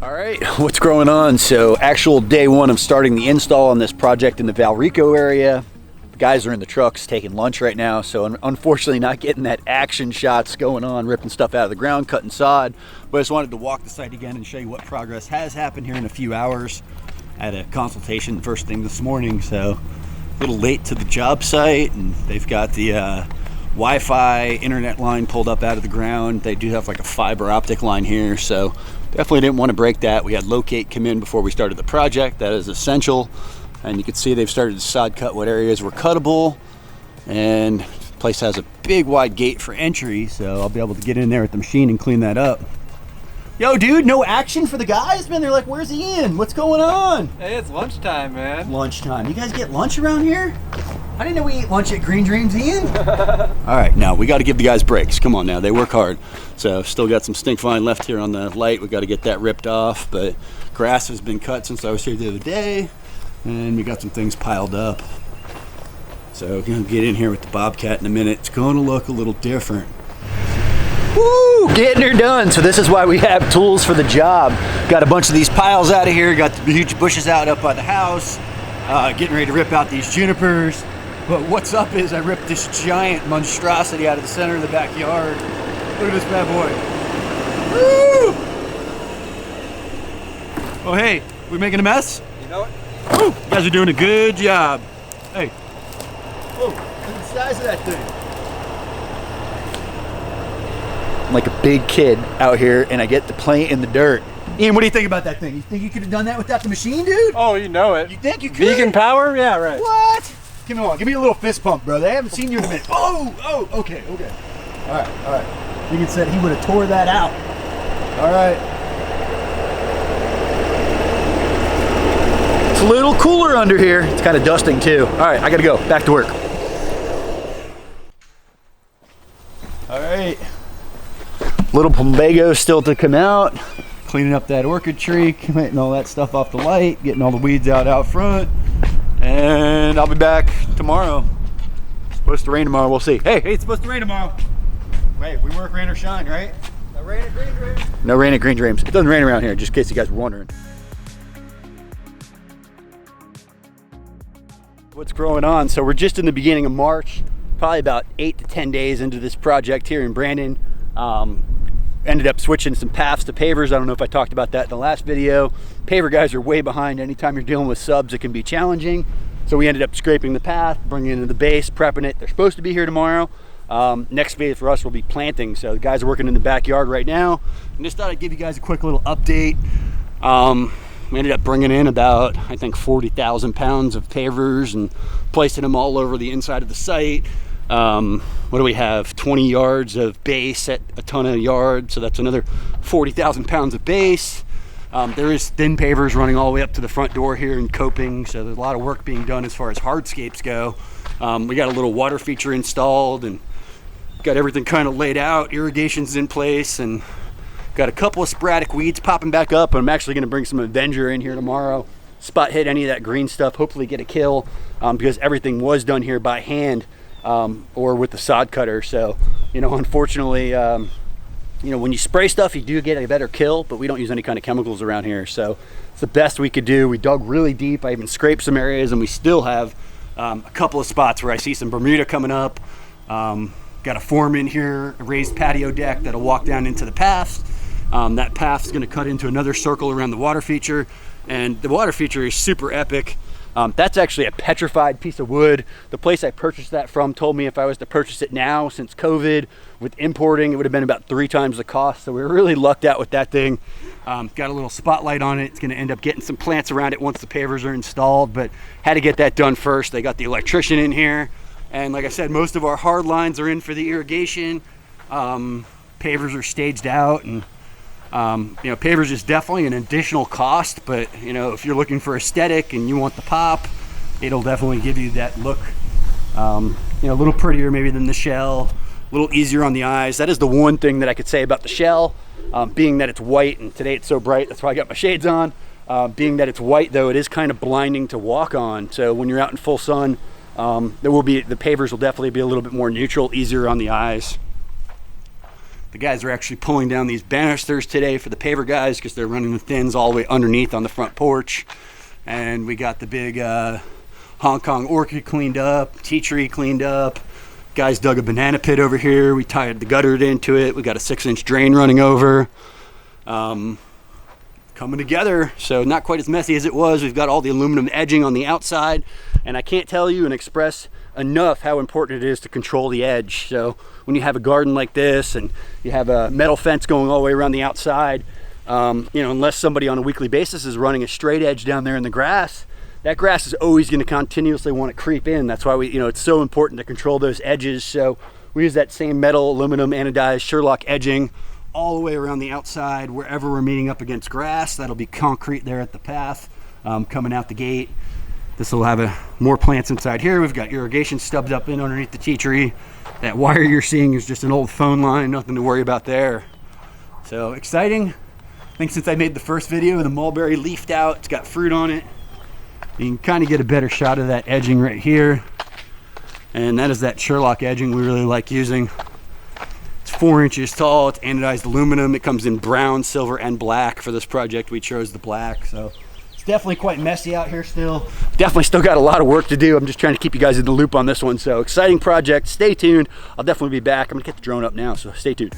All right, what's going on? So actual day one of starting the install on this project in the Valrico area. The guys are in the trucks taking lunch right now, so unfortunately not getting that action shots going on, ripping stuff out of the ground, cutting sod. But I just wanted to walk the site again and show you what progress has happened here in a few hours. I had a consultation first thing this morning, so a little late to the job site, and they've got the Wi-Fi internet line pulled up out of the ground. They do have like a fiber optic line here, so definitely didn't want to break that. We had locate come in before we started the project. That is essential. And you can see they've started to sod cut what areas were cuttable. And the place has a big wide gate for entry, so I'll be able to get in there with the machine and clean that up. Yo, dude, no action for the guys, man. They're like, where's Ian? What's going on? Hey, it's lunchtime, man. Lunchtime. You guys get lunch around here? I didn't know we eat lunch at Green Dreams, Ian. All right, now we got to give the guys breaks. Come on now, they work hard. So still got some stink vine left here on the light. We got to get that ripped off, but grass has been cut since I was here the other day, and we got some things piled up. So we're gonna get in here with the Bobcat in a minute. It's gonna look a little different. Woo! Getting her done. So this is why we have tools for the job. Got a bunch of these piles out of here. Got the huge bushes out up by the house. Getting ready to rip out these junipers. But what's up is I ripped this giant monstrosity out of the center of the backyard. Look at this bad boy. Woo! Oh hey, we making a mess? You know it? Woo! You guys are doing a good job. Hey. Whoa, look at the size of that thing. I'm like a big kid out here and I get to play in the dirt. Ian, what do you think about that thing? You think you could have done that without the machine, dude? Oh, you know it. You think you could? Vegan power? Yeah, right. What? Come on, give me a little fist pump, brother. I haven't seen you in a minute. Oh, okay. All right. Ian said he would have tore that out. All right. It's a little cooler under here. It's kind of dusting too. All right, I gotta go. Back to work. All right. Little plumbago still to come out. Cleaning up that orchid tree, getting all that stuff off the light, getting all the weeds out front. And I'll be back tomorrow. It's supposed to rain tomorrow, we'll see. Hey, it's supposed to rain tomorrow. Wait, we work rain or shine, right? No rain at Green Dreams? No rain at Green Dreams. It doesn't rain around here, just in case you guys were wondering. What's going on? So we're just in the beginning of March, probably about 8 to 10 days into this project here in Brandon. Ended up switching some paths to pavers. I don't know if I talked about that in the last video. Paver guys are way behind. Anytime you're dealing with subs, it can be challenging. So we ended up scraping the path, bringing it into the base, prepping it. They're supposed to be here tomorrow. Next phase for us will be planting. So the guys are working in the backyard right now. And just thought I'd give you guys a quick little update. We ended up bringing in about, I think, 40,000 pounds of pavers and placing them all over the inside of the site. What do we have? 20 yards of base at a ton of yards, so that's another 40,000 pounds of base. There is thin pavers running all the way up to the front door here in coping, so there's a lot of work being done as far as hardscapes go. We got a little water feature installed and got everything kind of laid out. Irrigation's in place and got a couple of sporadic weeds popping back up. I'm actually going to bring some Avenger in here tomorrow, spot hit any of that green stuff, hopefully get a kill, because everything was done here by hand. Or with the sod cutter. So, unfortunately, when you spray stuff, you do get a better kill, but we don't use any kind of chemicals around here. So it's the best we could do. We dug really deep. I even scraped some areas, and we still have a couple of spots where I see some Bermuda coming up. Got a form in here, a raised patio deck that'll walk down into the path. That path is going to cut into another circle around the water feature, and the water feature is super epic. That's actually a petrified piece of wood. The place I purchased that from told me if I was to purchase it now, since COVID, with importing, it would have been about 3 times the cost. So we were really lucked out with that thing. Got a little spotlight on it. It's going to end up getting some plants around it once the pavers are installed, but had to get that done first. They got the electrician in here. And like I said, most of our hard lines are in for the irrigation. Pavers are staged out, and pavers is definitely an additional cost, but if you're looking for aesthetic and you want the pop, it'll definitely give you that look, a little prettier maybe than the shell, a little easier on the eyes. That is the one thing that I could say about the shell, being that it's white, and today it's so bright, that's why I got my shades on. Being that it's white though, it is kind of blinding to walk on. So when you're out in full sun, the pavers will definitely be a little bit more neutral, easier on the eyes. The guys are actually pulling down these banisters today for the paver guys because they're running the thins all the way underneath on the front porch. And we got the big Hong Kong orchid cleaned up, tea tree cleaned up. Guys dug a banana pit over here. We tied the gutter into it. We got a 6-inch drain running over. Coming together, so not quite as messy as it was. We've got all the aluminum edging on the outside, and I can't tell you and express enough how important it is to control the edge. So when you have a garden like this and you have a metal fence going all the way around the outside, unless somebody on a weekly basis is running a straight edge down there in the grass, that grass is always going to continuously want to creep in. That's why it's so important to control those edges. So we use that same metal aluminum anodized Sherlock edging all the way around the outside. Wherever we're meeting up against grass, that'll be concrete there at the path coming out the gate. This will have more plants inside here. We've got irrigation stubbed up in underneath the tea tree. That wire you're seeing is just an old phone line, nothing to worry about there. So exciting. I think since I made the first video, the mulberry leafed out. It's got fruit on it. You can kind of get a better shot of that edging right here. And that is that Sherlock edging we really like using. 4 inches tall. It's anodized aluminum. It comes in brown, silver, and black. For this project, we chose the black. So it's definitely quite messy out here still. Definitely still got a lot of work to do. I'm just trying to keep you guys in the loop on this one. So exciting project. Stay tuned. I'll definitely be back. I'm gonna get the drone up now, so stay tuned.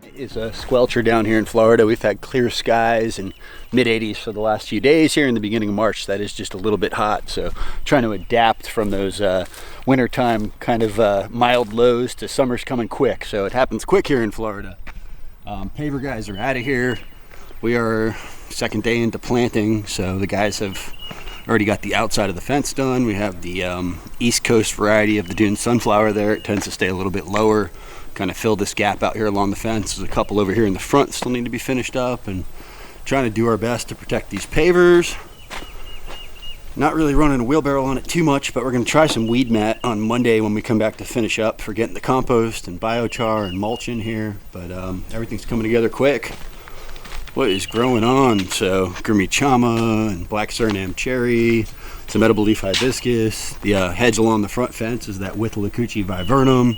It's a squelcher down here in Florida. We've had clear skies and mid-80s for the last few days here in the beginning of March. That is just a little bit hot, so trying to adapt from those wintertime kind of mild lows to summer's coming quick. So it happens quick here in Florida. Paver guys are out of here. We are second day into planting, so the guys have already got the outside of the fence done. We have the East Coast variety of the Dune sunflower there. It tends to stay a little bit lower, kind of fill this gap out here along the fence. There's a couple over here in the front still need to be finished up, and trying to do our best to protect these pavers. Not really running a wheelbarrow on it too much, but we're going to try some weed mat on Monday when we come back to finish up for getting the compost and biochar and mulch in here. But everything's coming together quick. What is growing on? So Gurmichama and black Suriname cherry, some edible leaf hibiscus. The hedge along the front fence is that Withlacoochee viburnum.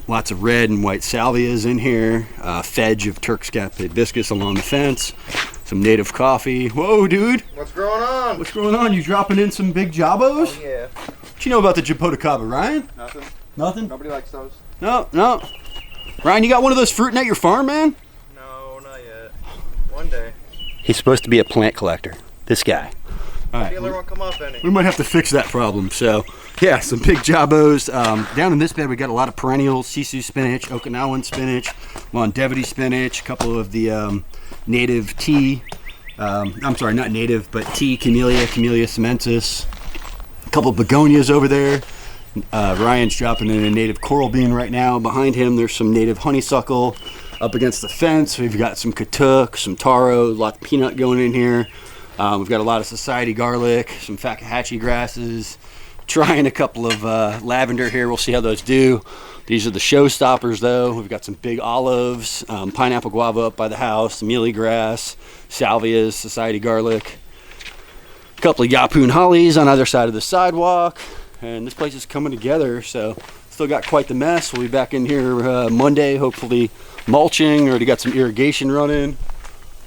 Lots of red and white salvias in here. Fedge of Turk's cap hibiscus along the fence. Some native coffee. Whoa, dude. What's going on? What's going on? You dropping in some big jabos? Oh, yeah. What you know about the Japotacaba, Ryan? Nothing. Nothing? Nobody likes those. No. Ryan, you got one of those fruiting at your farm, man? No, not yet. One day. He's supposed to be a plant collector. This guy. All right. Taylor won't come off any. We might have to fix that problem. So, yeah, some big jabos. Down in this bed, we got a lot of perennials: Sisu spinach, Okinawan spinach, longevity spinach, a couple of the native tea. I'm sorry, not native, but tea Camellia simensis. A couple of begonias over there. Ryan's dropping in a native coral bean right now. Behind him, there's some native honeysuckle. Up against the fence, we've got some katuk, some taro, lots of peanut going in here. We've got a lot of society garlic, some fakahatchee grasses, trying a couple of lavender here. We'll see how those do. These are the showstoppers, though. We've got some big olives, pineapple guava up by the house, mealy grass, salvias, society garlic, a couple of yapoon hollies on either side of the sidewalk, and this place is coming together. So still got quite the mess. We'll be back in here Monday, hopefully mulching. Already got some irrigation running.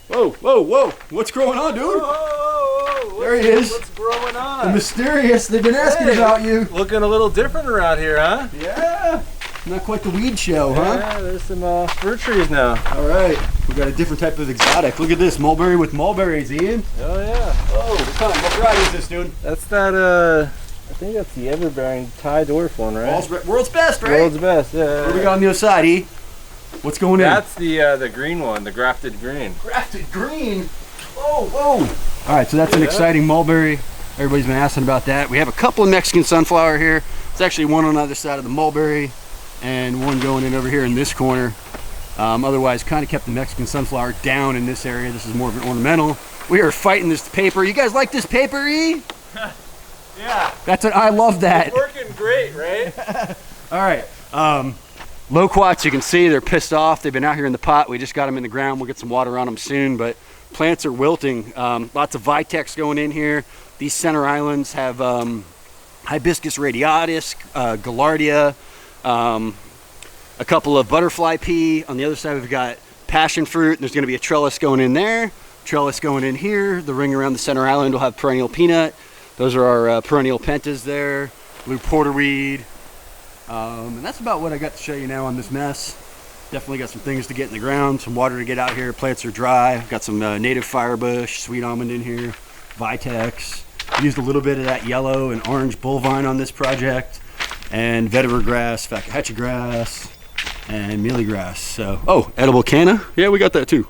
Whoa. What's going on, dude? Whoa. There he is. What's growing on? The mysterious. They've been asking about you. Looking a little different around here, huh? Yeah. Not quite the weed show, huh? Yeah, there's some fruit trees now. All right. We got a different type of exotic. Look at this. Mulberry with mulberries, Ian. Oh, yeah. Oh, what variety is this, dude? That's that, I think that's the ever-bearing Thai dwarf one, right? World's best, right? World's best, yeah. What do we got on the other side, E? What's going in? That's the green one, the grafted green. Grafted green? Whoa. All right, so that's an exciting mulberry. Everybody's been asking about that. We have a couple of Mexican sunflower here. There's actually one on the other side of the mulberry and one going in over here in this corner. Otherwise, kind of kept the Mexican sunflower down in this area. This is more of an ornamental. We are fighting this paper. You guys like this paper, E? Yeah. I love that. It's working great, right? All right. Loquats, you can see they're pissed off. They've been out here in the pot. We just got them in the ground. We'll get some water on them soon, but plants are wilting. Lots of vitex going in here. These center islands have hibiscus radiatus, gaillardia, a couple of butterfly pea. On the other side we've got passion fruit. There's going to be a trellis going in there, trellis going in here. The ring around the center island will have perennial peanut. Those are our perennial pentas there, blue porterweed. And that's about what I got to show you now on this mess. Definitely got some things to get in the ground, some water to get out here. Plants are dry. I've got some native firebush, sweet almond in here, vitex. Used a little bit of that yellow and orange bullvine on this project, and vetiver grass, focaccia grass, and mealy grass. So, oh, edible canna. Yeah, we got that too.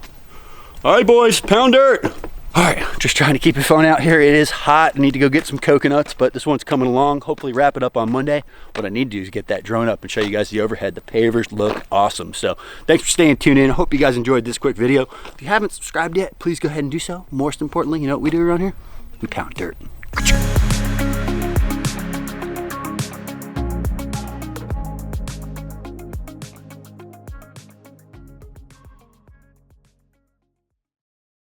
All right, boys, pound dirt. All right, just trying to keep your phone out here. It is hot. I need to go get some coconuts, but this one's coming along. Hopefully wrap it up on Monday. What I need to do is get that drone up and show you guys the overhead. The pavers look awesome. So thanks for staying tuned in. I hope you guys enjoyed this quick video. If you haven't subscribed yet, please go ahead and do so. Most importantly, you know what we do around here? We pound dirt.